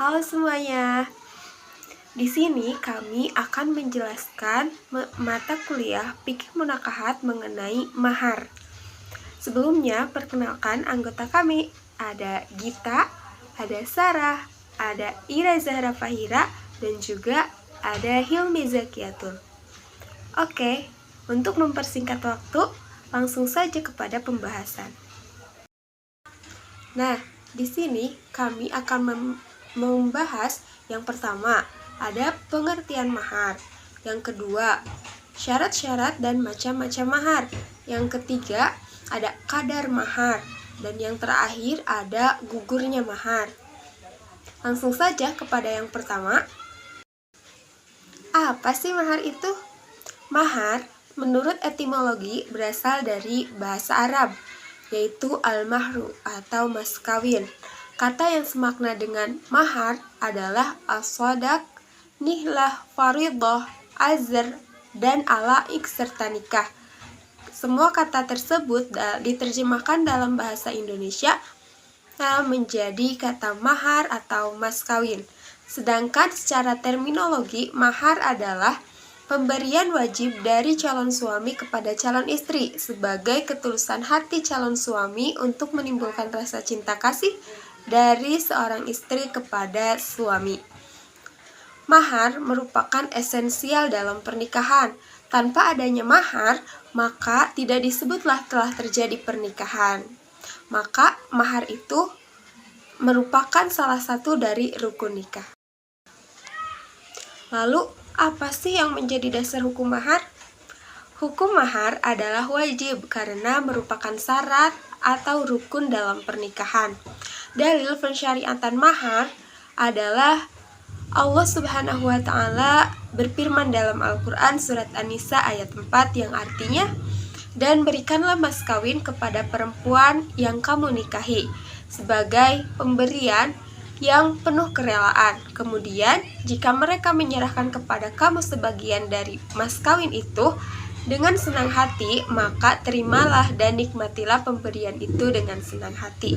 Halo semuanya. Di sini kami akan menjelaskan mata kuliah Fikih Munakahat mengenai mahar. Sebelumnya, perkenalkan anggota kami. Ada Gita, ada Sarah, ada Ira Zahra Fahira, dan juga ada Hilmi Zakiatul. Oke, untuk mempersingkat waktu, langsung saja kepada pembahasan. Nah, di sini kami akan membahas yang pertama, ada pengertian mahar. Yang kedua, syarat-syarat dan macam-macam mahar. Yang ketiga, ada kadar mahar. Dan yang terakhir, ada gugurnya mahar. Langsung saja kepada yang pertama. Apa sih mahar itu? Mahar, menurut etimologi, berasal dari bahasa Arab, yaitu al-mahru atau mas kawin. Kata yang semakna dengan mahar adalah as-sadaq, nihlah, faridah, azr, dan alaik serta nikah. Semua kata tersebut diterjemahkan dalam bahasa Indonesia menjadi kata mahar atau mas kawin. Sedangkan secara terminologi, mahar adalah pemberian wajib dari calon suami kepada calon istri sebagai ketulusan hati calon suami untuk menimbulkan rasa cinta kasih dari seorang istri kepada suami. Mahar merupakan esensial dalam pernikahan. Tanpa adanya mahar, maka tidak disebutlah telah terjadi pernikahan. Maka mahar itu merupakan salah satu dari rukun nikah. Lalu, apa sih yang menjadi dasar hukum mahar? Hukum mahar adalah wajib karena merupakan syarat atau rukun dalam pernikahan. Dalil pensyariatan mahar adalah Allah Subhanahu wa Ta'ala berfirman dalam Al-Quran surat An-Nisa ayat 4 yang artinya, dan berikanlah mas kawin kepada perempuan yang kamu nikahi sebagai pemberian yang penuh kerelaan. Kemudian, jika mereka menyerahkan kepada kamu sebagian dari mas kawin itu dengan senang hati, maka terimalah dan nikmatilah pemberian itu dengan senang hati.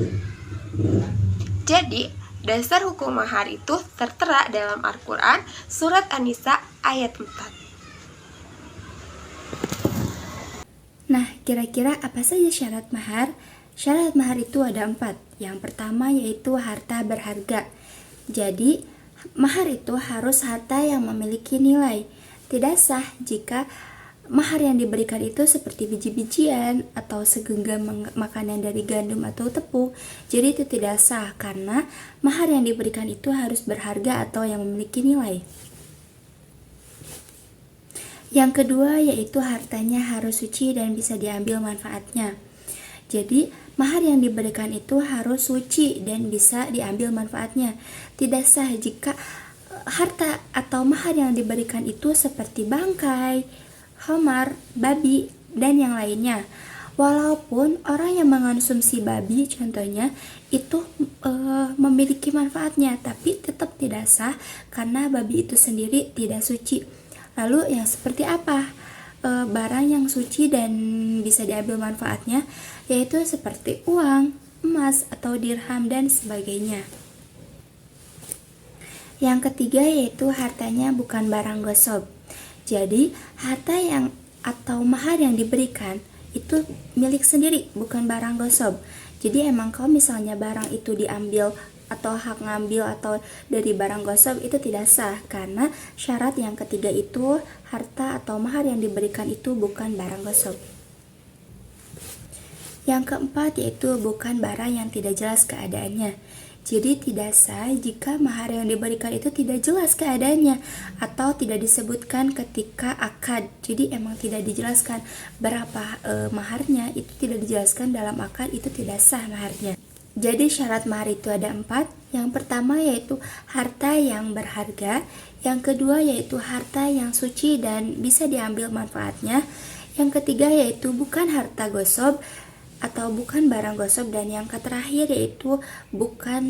Jadi, dasar hukum mahar itu tertera dalam Al-Quran surat An-Nisa ayat 4. Nah, kira-kira apa saja syarat mahar? Syarat mahar itu ada 4. Yang pertama yaitu harta berharga. Jadi, mahar itu harus harta yang memiliki nilai. Tidak sah jika mahar yang diberikan itu seperti biji-bijian atau segenggam makanan dari gandum atau tepung. Jadi itu tidak sah karena mahar yang diberikan itu harus berharga atau yang memiliki nilai. Yang kedua yaitu hartanya harus suci dan bisa diambil manfaatnya. Jadi mahar yang diberikan itu harus suci dan bisa diambil manfaatnya. Tidak sah jika harta atau mahar yang diberikan itu seperti bangkai, khamar, babi, dan yang lainnya. Walaupun orang yang mengonsumsi babi contohnya itu memiliki manfaatnya, tapi tetap tidak sah karena babi itu sendiri tidak suci. Lalu yang seperti apa barang yang suci dan bisa diambil manfaatnya, yaitu seperti uang, emas, atau dirham, dan sebagainya. Yang ketiga yaitu hartanya bukan barang gosok. Jadi harta yang atau mahar yang diberikan itu milik sendiri, bukan barang gosok. Jadi emang kalau misalnya barang itu diambil atau hak ngambil atau dari barang gosok itu tidak sah karena syarat yang ketiga itu harta atau mahar yang diberikan itu bukan barang gosok. Yang keempat yaitu bukan barang yang tidak jelas keadaannya. Jadi tidak sah jika mahar yang diberikan itu tidak jelas keadaannya atau tidak disebutkan ketika akad. Jadi emang tidak dijelaskan berapa maharnya, itu tidak dijelaskan dalam akad, itu tidak sah maharnya. Jadi syarat mahar itu ada 4. Yang pertama yaitu harta yang berharga. Yang kedua yaitu harta yang suci dan bisa diambil manfaatnya. Yang ketiga yaitu bukan harta gosok atau bukan barang gosok. Dan yang terakhir yaitu bukan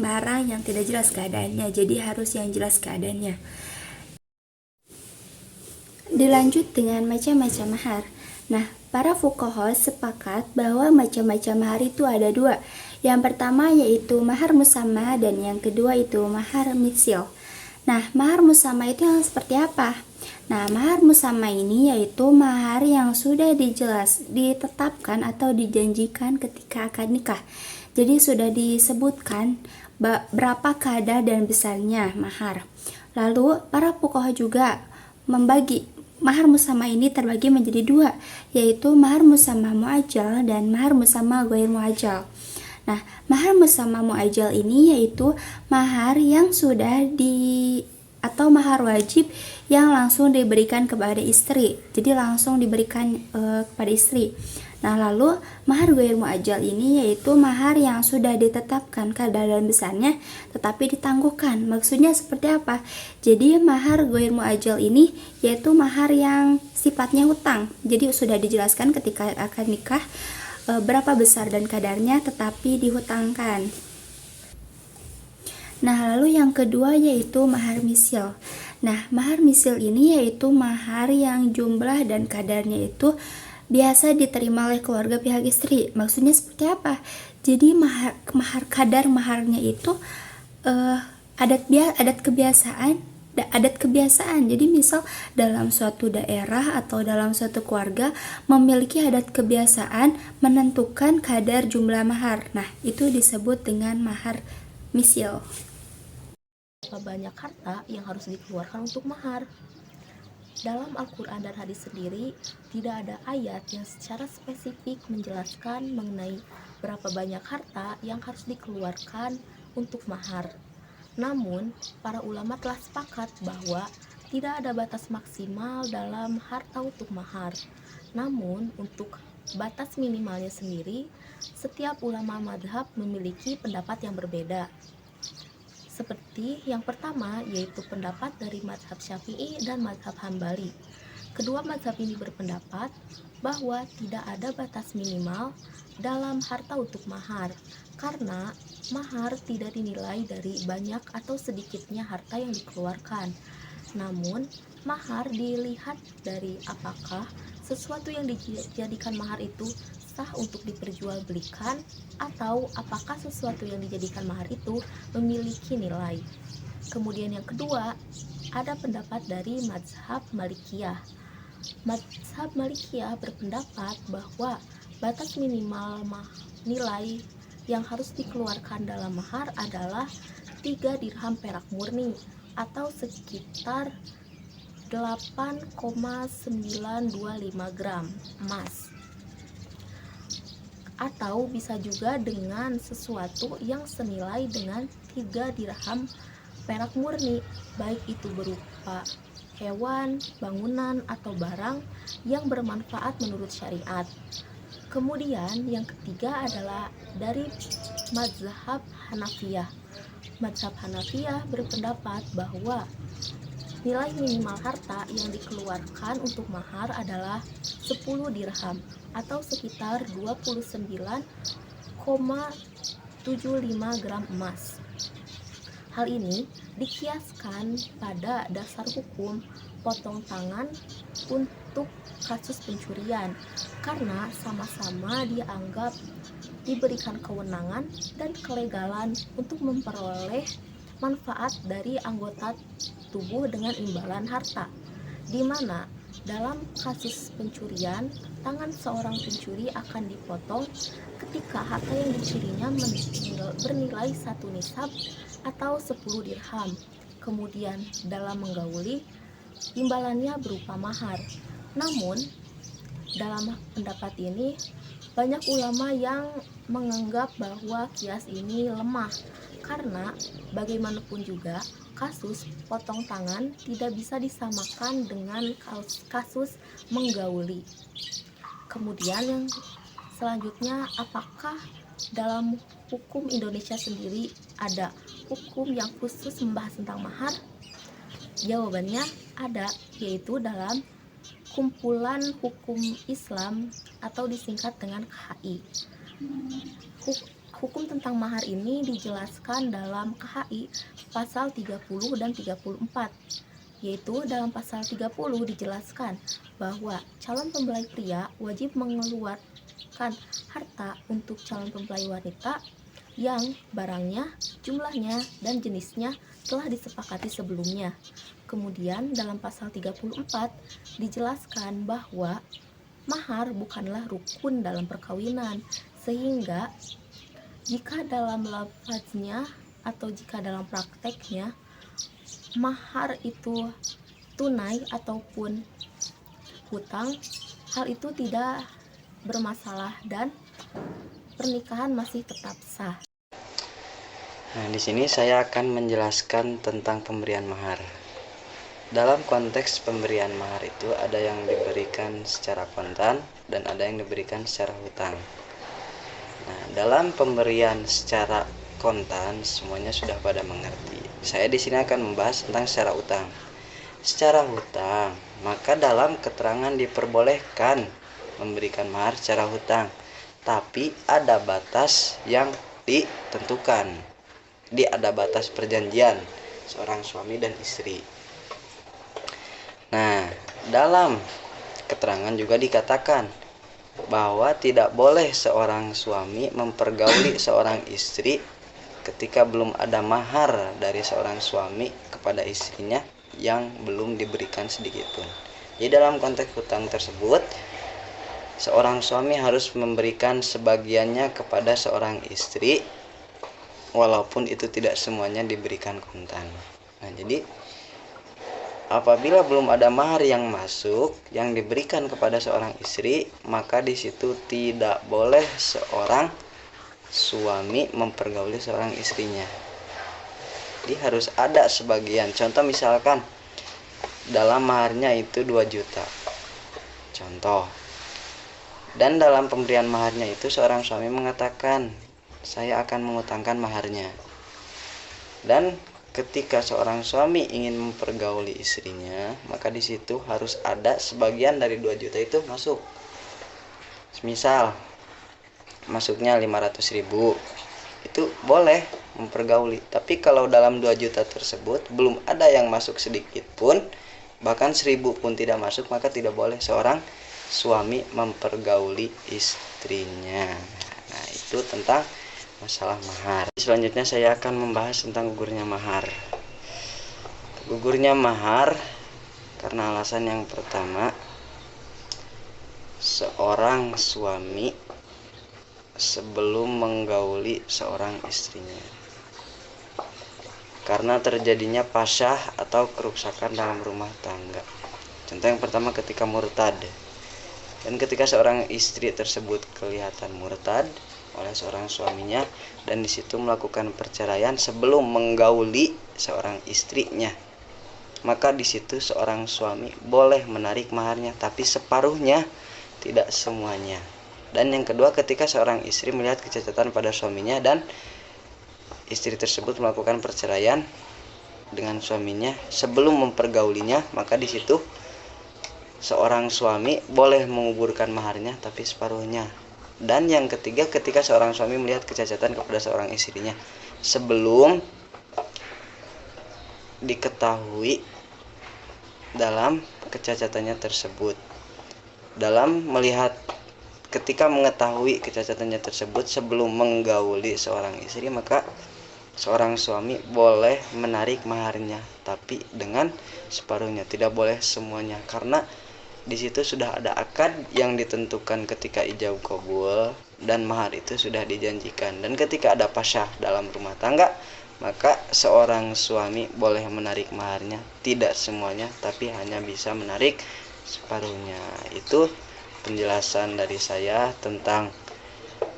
barang yang tidak jelas keadaannya. Jadi harus yang jelas keadaannya. Dilanjut dengan macam-macam mahar. Nah, para fuqaha sepakat bahwa macam-macam mahar itu ada dua. Yang pertama yaitu mahar musamma dan yang kedua itu mahar misil. Nah, mahar musamma itu yang seperti apa? Nah, mahar musamma ini yaitu mahar yang sudah ditetapkan atau dijanjikan ketika akad nikah. Jadi sudah disebutkan berapa kadar dan besarnya mahar. Lalu para fuqaha juga membagi mahar musamma ini terbagi menjadi dua, yaitu mahar musamma muajjal dan mahar musamma ghair muajjal. Nah, mahar musamma muajjal ini yaitu mahar yang sudah atau mahar wajib yang langsung diberikan kepada istri. Jadi langsung diberikan kepada istri. Nah, lalu mahar ghair muajjal ini yaitu mahar yang sudah ditetapkan kadar dan besarnya tetapi ditangguhkan. Maksudnya seperti apa? Jadi mahar ghair muajjal ini yaitu mahar yang sifatnya hutang. Jadi sudah dijelaskan ketika akad nikah berapa besar dan kadarnya tetapi dihutangkan. Nah, lalu yang kedua yaitu mahar misil. Nah, mahar misil ini yaitu mahar yang jumlah dan kadarnya itu biasa diterima oleh keluarga pihak istri. Maksudnya seperti apa? Jadi kadar maharnya itu adat kebiasaan. Jadi misal dalam suatu daerah atau dalam suatu keluarga memiliki adat kebiasaan menentukan kadar jumlah mahar. Nah, itu disebut dengan mahar misil. Banyak harta yang harus dikeluarkan untuk mahar. Dalam Al-Quran dan hadis sendiri, tidak ada ayat yang secara spesifik menjelaskan mengenai berapa banyak harta yang harus dikeluarkan untuk mahar. Namun, para ulama telah sepakat bahwa tidak ada batas maksimal dalam harta untuk mahar. Namun, untuk batas minimalnya sendiri, setiap ulama madhab memiliki pendapat yang berbeda. Seperti yang pertama yaitu pendapat dari mazhab Syafi'i dan mazhab Hambali. Kedua mazhab ini berpendapat bahwa tidak ada batas minimal dalam harta untuk mahar, karena mahar tidak dinilai dari banyak atau sedikitnya harta yang dikeluarkan. Namun, mahar dilihat dari apakah sesuatu yang dijadikan mahar itu sah untuk diperjualbelikan atau apakah sesuatu yang dijadikan mahar itu memiliki nilai. Kemudian yang kedua, ada pendapat dari mazhab Malikiyah. Mazhab Malikiyah berpendapat bahwa batas minimal nilai yang harus dikeluarkan dalam mahar adalah 3 dirham perak murni atau sekitar 8,925 gram emas, atau bisa juga dengan sesuatu yang senilai dengan 3 dirham perak murni, baik itu berupa hewan, bangunan, atau barang yang bermanfaat menurut syariat. Kemudian yang ketiga adalah dari mazhab Hanafiyah. Mazhab Hanafiyah berpendapat bahwa nilai minimal harta yang dikeluarkan untuk mahar adalah 10 dirham atau sekitar 29,75 gram emas. Hal ini dikiaskan pada dasar hukum potong tangan untuk kasus pencurian, karena sama-sama dianggap diberikan kewenangan dan kelegalan untuk memperoleh manfaat dari anggota tubuh dengan imbalan harta, di mana dalam kasus pencurian, tangan seorang pencuri akan dipotong ketika harta yang dicurinya bernilai 1 nisab atau 10 dirham. Kemudian dalam menggauli, imbalannya berupa mahar. Namun, dalam pendapat ini, banyak ulama yang menganggap bahwa kias ini lemah, karena bagaimanapun juga kasus potong tangan tidak bisa disamakan dengan kasus menggauli. Kemudian yang selanjutnya, apakah dalam hukum Indonesia sendiri ada hukum yang khusus membahas tentang mahar? Jawabannya ada, yaitu dalam Kumpulan Hukum Islam atau disingkat dengan KHI. Hukum tentang mahar ini dijelaskan dalam KHI pasal 30 dan 34. yaitu dalam pasal 30 dijelaskan bahwa calon mempelai pria wajib mengeluarkan harta untuk calon mempelai wanita yang barangnya, jumlahnya, dan jenisnya telah disepakati sebelumnya. Kemudian dalam pasal 34 dijelaskan bahwa mahar bukanlah rukun dalam perkawinan, sehingga jika dalam lafaznya atau jika dalam prakteknya mahar itu tunai ataupun hutang, hal itu tidak bermasalah dan pernikahan masih tetap sah. Nah, di sini saya akan menjelaskan tentang pemberian mahar. Dalam konteks pemberian mahar itu ada yang diberikan secara kontan dan ada yang diberikan secara hutang. Nah, dalam pemberian secara kontan semuanya sudah pada mengerti. Saya di sini akan membahas tentang secara hutang. Secara hutang, maka dalam keterangan diperbolehkan memberikan mahar secara hutang, tapi ada batas yang ditentukan. Ada batas perjanjian seorang suami dan istri. Nah, dalam keterangan juga dikatakan bahwa tidak boleh seorang suami mempergauli seorang istri ketika belum ada mahar dari seorang suami kepada istrinya yang belum diberikan sedikit pun. Jadi dalam konteks hutang tersebut, seorang suami harus memberikan sebagiannya kepada seorang istri, walaupun itu tidak semuanya diberikan kontan. Nah, jadi apabila belum ada mahar yang masuk yang diberikan kepada seorang istri, maka di situ tidak boleh seorang suami mempergauli seorang istrinya. Jadi harus ada sebagian. Contoh misalkan dalam maharnya itu 2 juta. Contoh. Dan dalam pemberian maharnya itu seorang suami mengatakan, saya akan mengutangkan maharnya. Dan ketika seorang suami ingin mempergauli istrinya, maka di situ harus ada sebagian dari 2 juta itu masuk. Misal masuknya 500.000, itu boleh mempergauli. Tapi kalau dalam 2 juta tersebut belum ada yang masuk sedikit pun, bahkan 1.000 pun tidak masuk, maka tidak boleh seorang suami mempergauli istrinya. Nah, itu tentang masalah mahar. Selanjutnya saya akan membahas tentang gugurnya mahar. Gugurnya mahar karena alasan yang pertama, seorang suami sebelum menggauli seorang istrinya, karena terjadinya pasyah atau kerusakan dalam rumah tangga. Contoh yang pertama ketika murtad. Dan ketika seorang istri tersebut kelihatan murtad oleh seorang suaminya dan di situ melakukan perceraian sebelum menggauli seorang istrinya, maka di situ seorang suami boleh menarik maharnya, tapi separuhnya, tidak semuanya. Dan yang kedua, ketika seorang istri melihat kecacatan pada suaminya dan istri tersebut melakukan perceraian dengan suaminya sebelum mempergaulinya, maka di situ seorang suami boleh menguburkan maharnya tapi separuhnya. Dan yang ketiga, ketika seorang suami melihat kecacatan kepada seorang istrinya sebelum diketahui dalam kecacatannya tersebut. Dalam melihat ketika mengetahui kecacatannya tersebut sebelum menggauli seorang istri, maka seorang suami boleh menarik maharnya tapi dengan separuhnya, tidak boleh semuanya, karena di situ sudah ada akad yang ditentukan ketika ijab qabul dan mahar itu sudah dijanjikan. Dan ketika ada pasyah dalam rumah tangga, maka seorang suami boleh menarik maharnya, tidak semuanya, tapi hanya bisa menarik separuhnya. Itu penjelasan dari saya tentang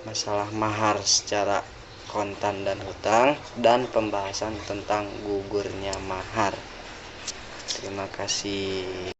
masalah mahar secara kontan dan hutang dan pembahasan tentang gugurnya mahar. Terima kasih.